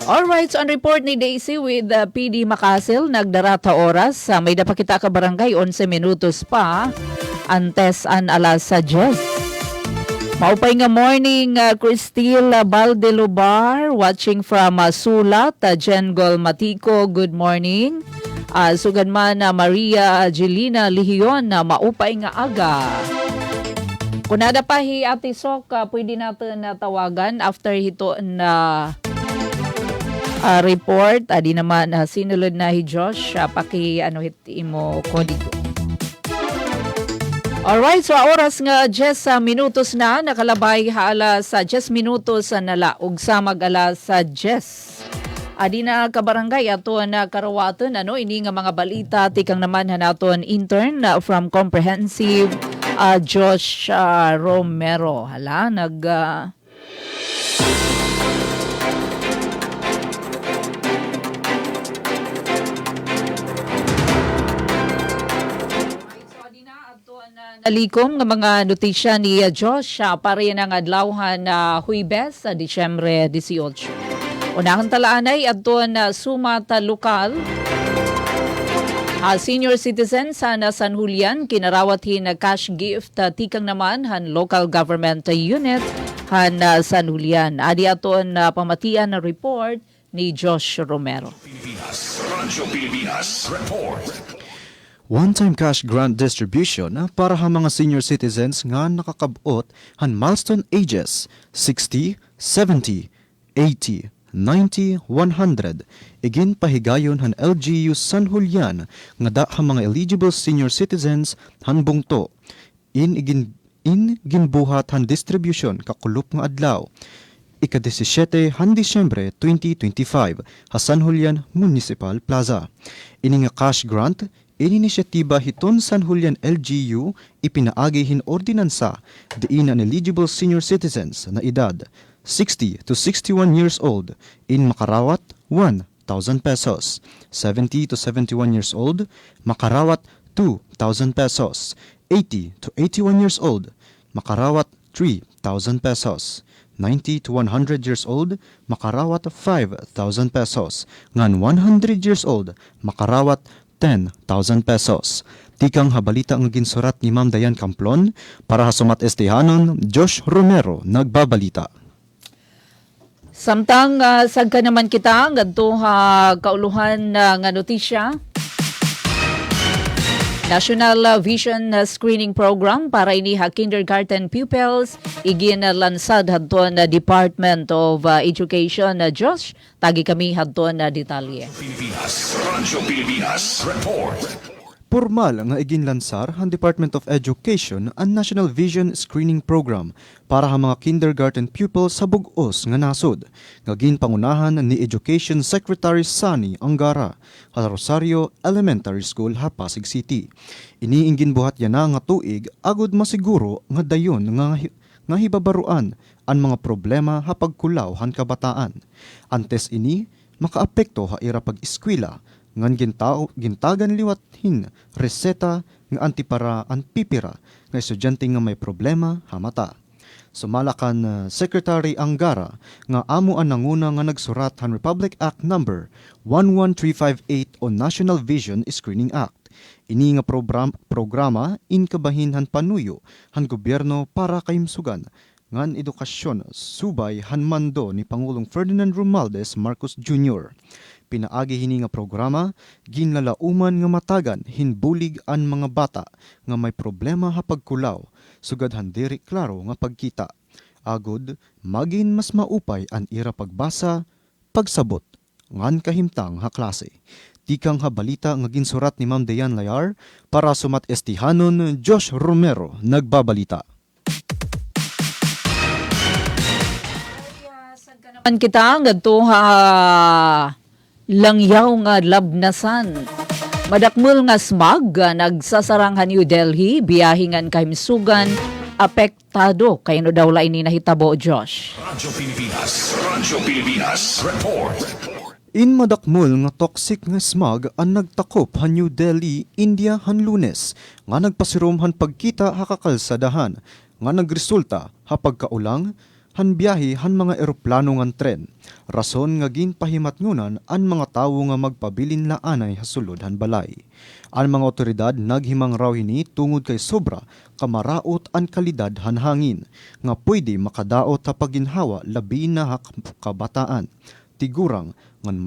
Alright, so ang report ni Daisy with PD Makasil, nagdarata oras. May dapakita ka barangay, 11 minutos pa. Antes an alas 10. Maupay nga morning, Cristil Baldelubar, watching from Sulat, Jengol Matico, good morning. Sugad man Maria Angelina Lihion, maupay nga aga. Kung nada pa Ate Sok, pwede natin tawagan after hito na report. Adi naman sinulod na Josh, paki imo kodigo. Alright, so oras nga 10 minutos na, nakalabay haala sa 10 minutos na laog sa mag-alas sa 10. Adi na kabarangay ato na karawatan, ini nga mga balita, tikang naman hanaton intern from Comprehensive, Josh Romero. Hala, nalikom ng mga notisya ni Josh para yan ang adlawhan na Huwebes sa Disyembre 18. Unahang talaanay ato na sumata lokal. Senior citizen sa San Julian kinarawat na cash gift tikang naman han local government unit han San Julian. Adi ato na pamatian na report ni Josh Romero. Rancho Pilipinas Report. One-time cash grant distribution para sa mga senior citizens nga nakakabot han milestone ages 60, 70, 80, 90, 100. Igin pahigayon han LGU San Julian nga da ha mga eligible senior citizens han bungto. In ginbuhat han distribution kakulop nga adlaw. Ika-17 han Disyembre 2025 ha San Julian Municipal Plaza. Ini nga cash grant inisyatiba hiton San Julian LGU ipinaagi hin ordinansa diin ang eligible senior citizens na edad 60 to 61 years old in makarawat 1,000 pesos, 70 to 71 years old makarawat 2,000 pesos, 80 to 81 years old makarawat 3,000 pesos, 90 to 100 years old makarawat 5,000 pesos, ngan 100 years old makarawat 10,000 pesos. Tikang habalita ang ginsurat ni Ma'am Dayan Camplon para sa Sumat Estehanon, Josh Romero nagbabalita. Samtang sagka naman kita ngadto kauluhan nga notisya. National Vision Screening Program para ini kindergarten pupils igin lansad hadton Department of Education. Josh, tagi kami hadton detalye. Pilipinas Rancho Pilipinas Report. Pormal nga iginlansar ang Department of Education ang National Vision Screening Program para sa mga kindergarten pupils sa bug-os nga nasod. Ngagin pangunahan ni Education Secretary Sani Angara sa Rosario Elementary School, Pasig City. Iniinggin buhat yan na nga tuig agud masiguro nga dayon nga hibabaruan ang mga problema ha pagkulaw han kabataan. Antes ini makaapekto ha ira pag-eskwela ngan gintagan liwathin reseta nga antipara an pipira nga estudyante nga may problema hamata. Sumalakan Secretary Angara nga amo ang nanguna nga nagsurat han Republic Act number 11358 o National Vision Screening Act. Ini nga programa inkabahin han panuyo han gobyerno para kayimsugan ngan edukasyon subay han mando ni Pangulong Ferdinand Romualdez Marcos Jr. Pinaagi hini nga programa, ginlalauman nga matagan hinbulig an mga bata nga may problema ha pagkulaw, sugad handiri klaro nga pagkita. Agod, magin mas maupay an ira pagbasa, pagsabot, ngan kahimtang ha klase. Tikang habalita nga ginsurat ni Ma'am Dayan Layar para Sumat Estehanon, Josh Romero nagbabalita. Kita ngadto langyaw nga labnasan. Madakmul nga smog nagsasarang ha New Delhi, biyahingan kahimsugan, apektado kay no daw lain ni nahitabo, Josh. Rancho Pilipinas Report. In madakmul nga toxic nga smog ang nagtakop han New Delhi, India han Lunes, nga nagpasirom han pagkita ha kakalsadahan, nga nagresulta ha pagkaulang han biyahe han mga eroplano ngan tren. Rason nga ginpahimatngunan an mga tawo nga magpabilin laanay hasulod han balay. Ang mga otoridad naghimang raw hini tungod kay sobra kamaraot an kalidad han hangin nga pwede makadaot ta paginhawa labi na kabataan. Tigurang ngan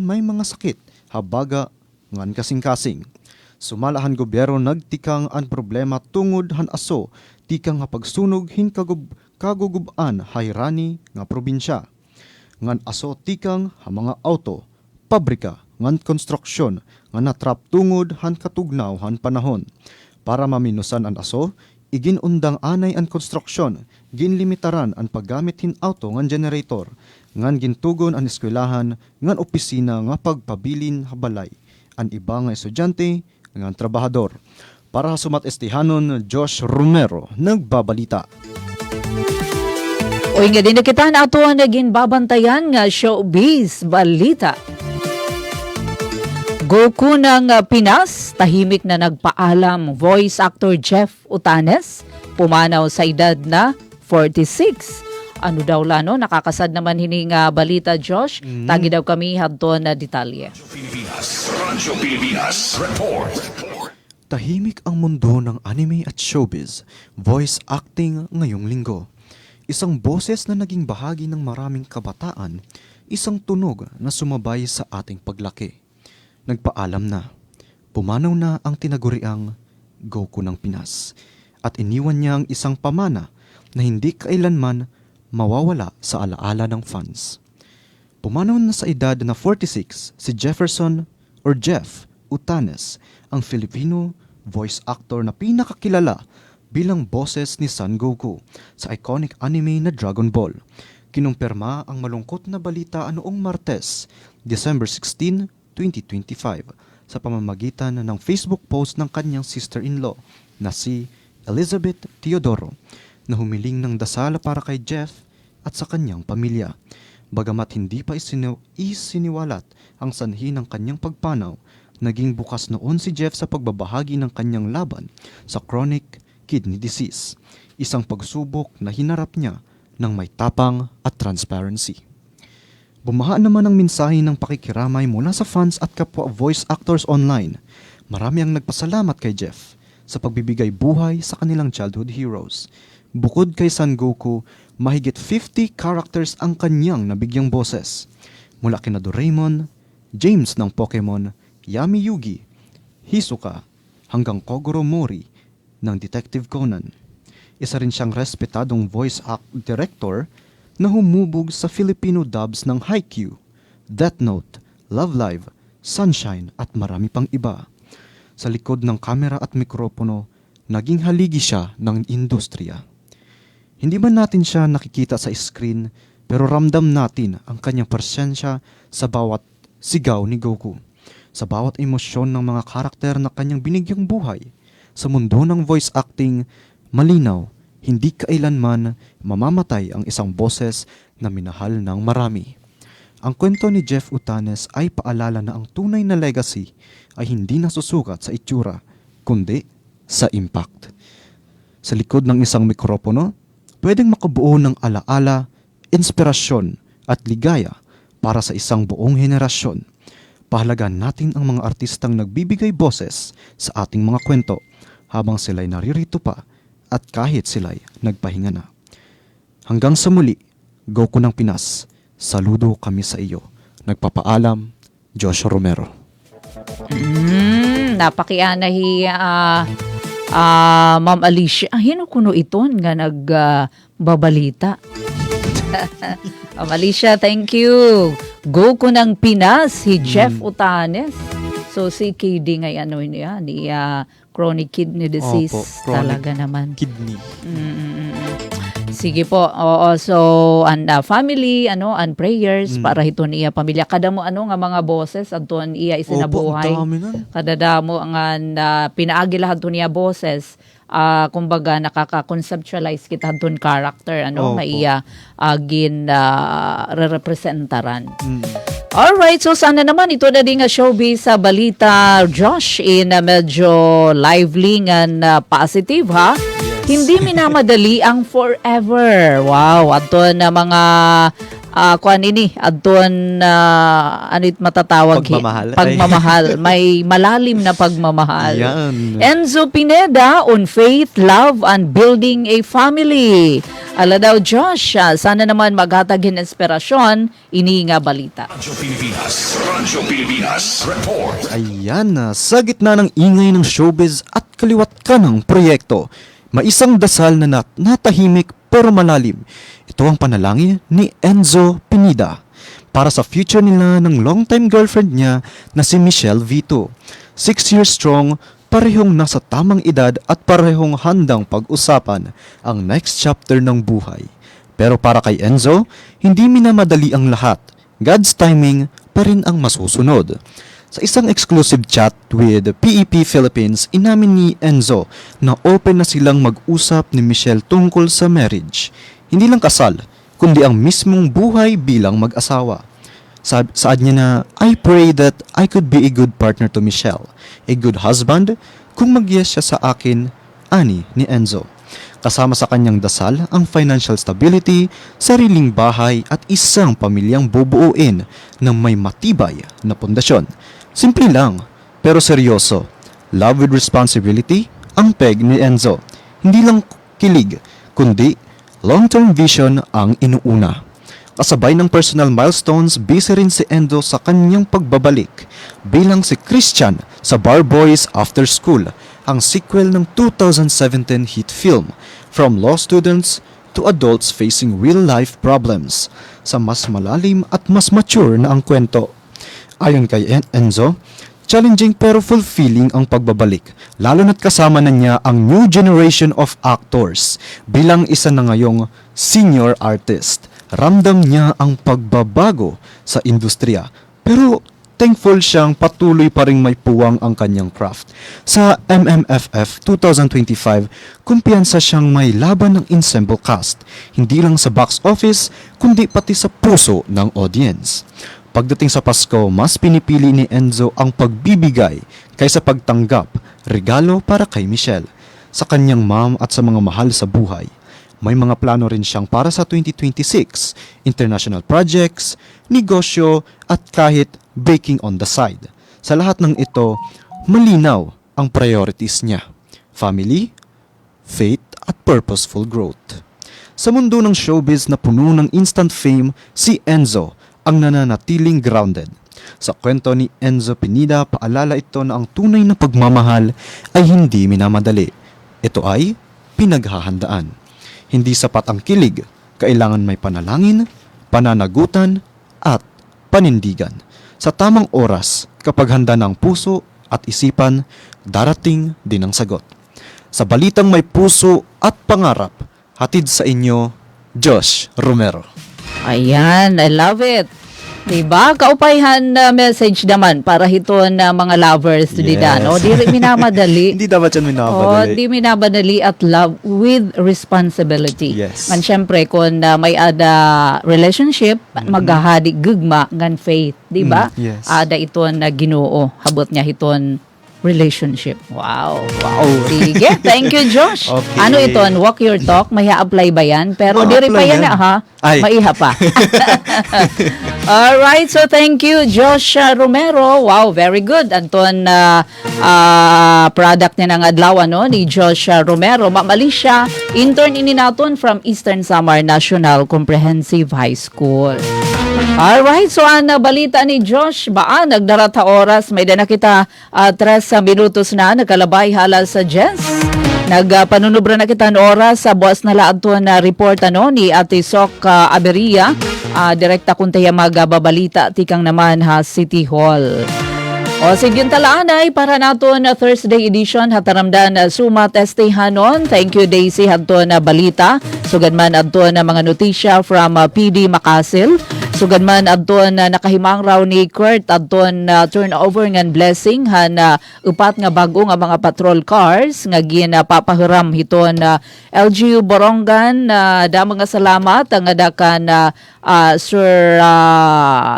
may mga sakit habaga ngan kasing-kasing. Sumalahan gobyerno nagtikang an problema tungod han aso tikang nga pagsunog hin kaguguban hayrani nga probinsya. Ngan aso tikang ha mga auto, pabrika, ngan konstruksyon nga natrap tungod han katugnaw han panahon. Para maminusan an aso, iginundang anay an konstruksyon, ginlimitaran an paggamit hin auto ngan generator, ngan gintugon an eskwelahan ngan opisina nga pagpabilin habalay. An iba nga estudyante ngan trabahador. Para sumatestihanon, Josh Romero, nagbabalita. Uy nga din na kita na ato ang naging babantayan nga showbiz balita. Goku ng Pinas, tahimik na nagpaalam voice actor Jeff Utanes, pumanaw sa edad na 46. Ano daw lano, nakakasad naman hining balita, Josh. Tagi daw kami hadto na detalye. Radyo Pilipinas Report. Tahimik ang mundo ng anime at showbiz, voice acting ngayong linggo. Isang boses na naging bahagi ng maraming kabataan, isang tunog na sumabay sa ating paglaki. Nagpaalam na, pumanaw na ang tinaguriang Goku ng Pinas at iniwan niya ang isang pamana na hindi kailanman mawawala sa alaala ng fans. Pumanaw na sa edad na 46 si Jefferson or Jeff Utanes, ang Filipino voice actor na pinakakilala bilang boses ni Son Goku sa iconic anime na Dragon Ball. Kinumpirma ang malungkot na balita noong Martes, December 16, 2025 sa pamamagitan ng Facebook post ng kanyang sister-in-law na si Elizabeth Teodoro na humiling ng dasal para kay Jeff at sa kanyang pamilya. Bagamat hindi pa isiniwalat ang sanhi ng kanyang pagpanaw, naging bukas noon si Jeff sa pagbabahagi ng kanyang laban sa chronic kidney disease, isang pagsubok na hinarap niya ng may tapang at transparency. Bumaha naman ang mensahe ng pakikiramay mula sa fans at kapwa voice actors online. Marami ang nagpasalamat kay Jeff sa pagbibigay buhay sa kanilang childhood heroes. Bukod kay Son Goku, mahigit 50 characters ang kanyang nabigyang boses. Mula kina Doraemon, James ng Pokemon, Yami Yugi, Hisoka, hanggang Kogoro Mori ng Detective Conan. Isa rin siyang respetadong voice director na humubog sa Filipino dubs ng Haikyuu, Death Note, Love Live, Sunshine at marami pang iba. Sa likod ng kamera at mikropono, naging haligi siya ng industriya. Hindi man natin siya nakikita sa screen, pero ramdam natin ang kanyang presensya sa bawat sigaw ni Goku, sa bawat emosyon ng mga karakter na kanyang binigyang buhay. Sa mundo ng voice acting, malinaw, hindi kailanman mamamatay ang isang boses na minahal ng marami. Ang kwento ni Jeff Utanes ay paalala na ang tunay na legacy ay hindi nasusukat sa itsura, kundi sa impact. Sa likod ng isang mikropono, pwedeng makabuo ng alaala, inspirasyon at ligaya para sa isang buong henerasyon. Pahalagan natin ang mga artistang nagbibigay boses sa ating mga kwento habang sila'y naririto pa at kahit sila'y nagpahinga na. Hanggang sa muli, Goku ng Pinas, saludo kami sa iyo. Nagpapaalam, Josh Romero. Napakianahi Ma'am Alicia. Hino kuno iton nga nagbabalita. Ma'am Alicia, thank you. Goku ng Pinas, si Jeff Utanes. So si KD ngayon niya, ni chronic kidney disease. Opo, chronic talaga naman. Kidney. Sige po. Oo, so and family and prayers para hito niya pamilya. Kada mo nga mga boses adton iya isinabuhay. Opo, ang dami nun. Kada mo ang pinaagi lahat to niya boses. Kumbaga nakaka-conceptualize kita doon character Opo. maiya agin re-representaran. Alright, so sana naman ito na din nga showbiz sa balita, Josh, in medyo lively nga positive ha. Hindi minamadali ang forever. Wow, aton na mga kuan ini, aton ano it matatawag? Pagmamahal. Pagmamahal. May malalim na pagmamahal. Yan. Enzo Pineda on faith, love, and building a family. Ala daw Josh, sana naman maghatag inspirasyon, ini nga balita. Rancho Pilipinas Report. Ayan na, sa gitna ng ingay ng showbiz at kaliwat ka ng proyekto, may isang dasal na natahimik pero malalim. Ito ang panalangin ni Enzo Pineda para sa future nila ng longtime girlfriend niya na si Michelle Vito. 6 years strong, parehong nasa tamang edad at parehong handang pag-usapan ang next chapter ng buhay. Pero para kay Enzo, hindi minamadali ang lahat. God's timing pa rin ang masusunod. Sa isang exclusive chat with PEP Philippines, inamin ni Enzo na open na silang mag-usap ni Michelle tungkol sa marriage. Hindi lang kasal, kundi ang mismong buhay bilang mag-asawa. Saad niya na, I pray that I could be a good partner to Michelle, a good husband, kung mag-yes siya sa akin, ani ni Enzo. Kasama sa kanyang dasal ang financial stability, sariling bahay at isang pamilyang bubuuin ng may matibay na pundasyon. Simple lang, pero seryoso. Love with responsibility ang peg ni Enzo. Hindi lang kilig, kundi long-term vision ang inuuna. Kasabay ng personal milestones, busy rin si Enzo sa kanyang pagbabalik bilang si Christian sa Bar Boys After School, ang sequel ng 2017 hit film From Law Students to Adults Facing Real-Life Problems, sa mas malalim at mas mature na ang kwento. Ayon kay Enzo, challenging pero fulfilling ang pagbabalik, lalo na't kasama na niya ang new generation of actors bilang isa na ngayong senior artist. Ramdam niya ang pagbabago sa industriya, pero thankful siyang patuloy pa ring may puwang ang kanyang craft. Sa MMFF 2025, kumpiyansa siyang may laban ng ensemble cast, hindi lang sa box office, kundi pati sa puso ng audience. Pagdating sa Pasko, mas pinipili ni Enzo ang pagbibigay kaysa pagtanggap, regalo para kay Michelle, sa kanyang mom at sa mga mahal sa buhay. May mga plano rin siyang para sa 2026, international projects, negosyo at kahit baking on the side. Sa lahat ng ito, malinaw ang priorities niya: family, faith at purposeful growth. Sa mundo ng showbiz na puno ng instant fame, si Enzo ang nananatiling grounded. Sa kwento ni Enzo Pineda, paalala ito na ang tunay na pagmamahal ay hindi minamadali. Ito ay pinaghahandaan. Hindi sapat ang kilig, kailangan may panalangin, pananagutan, at panindigan. Sa tamang oras, kapag handa ng puso at isipan, darating din ang sagot. Sa balitang may puso at pangarap, hatid sa inyo, Josh Romero. Ayan, I love it. Diba? Kaupayhan na message naman para hiton na mga lovers dida, no? Di rin minamadali. Hindi dapat yan minamadali. Di minamadali at love with responsibility. Yes. Man syempre, kung may ada relationship, maghahadi gugma ngan faith. Diba? Yes. Ada iton na Ginoo. Habot niya hiton relationship. Wow. Wow. Sige. Thank you, Josh. Okay. Ano iton? Walk your talk. May apply ba yan? Pero di rin pa Ma-apply yan yan. ha? Ay. Maiha pa. Alright, so thank you, Josh Romero. Wow, very good. Anton, product niya ng adlaw, no, ni Josh Romero. Mamali siya, intern ini naton from Eastern Samar National Comprehensive High School. Alright, so ang balita ni Josh, baan nagdarata oras, may na kita 3 minutos na nagkalabay hala sa Jess. Nagpanunubra na kita ng oras sa buwas na laadto na report ni Ate Sok Aberia. Direkta kuntaya magababalita tikang naman City Hall. O sige talaan para nato na Thursday edition hataramdan Suma Testehanon. Thank you Daisy hadto na balita. Sugad man adto na mga notisya from PD Makasil. Sugad man adton nakahimang raw ni Kurt adton turnover ngan blessing han upat nga bago nga mga patrol cars nga ginapapahiram hiton LGU Borongan. Damo nga salamat ang dakan Sir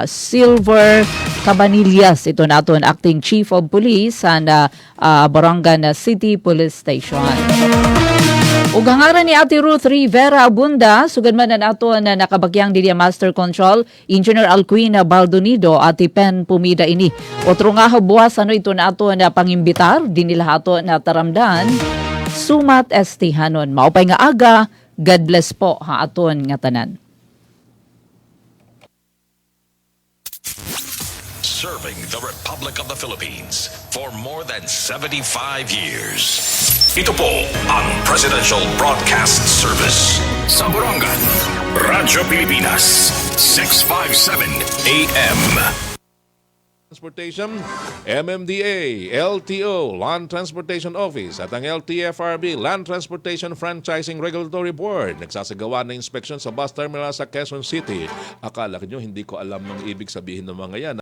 Silver Cabanillas ito naton acting chief of police han Borongan City Police Station. Ug hangaran ni Ate Ruth Rivera Abunda, sugad man na nato na nakabagyang dili Master Control, Engineer Alcuina Baldonido, Ate Pen Pumida ini. Otro nga buwas ito na ato na pangimbitar, din nila ato na taramdan, sumat estihanon. Maupay nga aga, God bless po ha aton nga tanan. Serving the Republic of the Philippines for more than 75 years. Ito po ang Presidential Broadcast Service. Sa Borongan, Radyo Pilipinas, 657 AM. Transportation, MMDA, LTO, Land Transportation Office at ang LTFRB, Land Transportation Franchising Regulatory Board nagsasagawa ng inspeksyon sa bus terminal sa Quezon City. Akala nyo hindi ko alam ng ibig sabihin ng mga yan.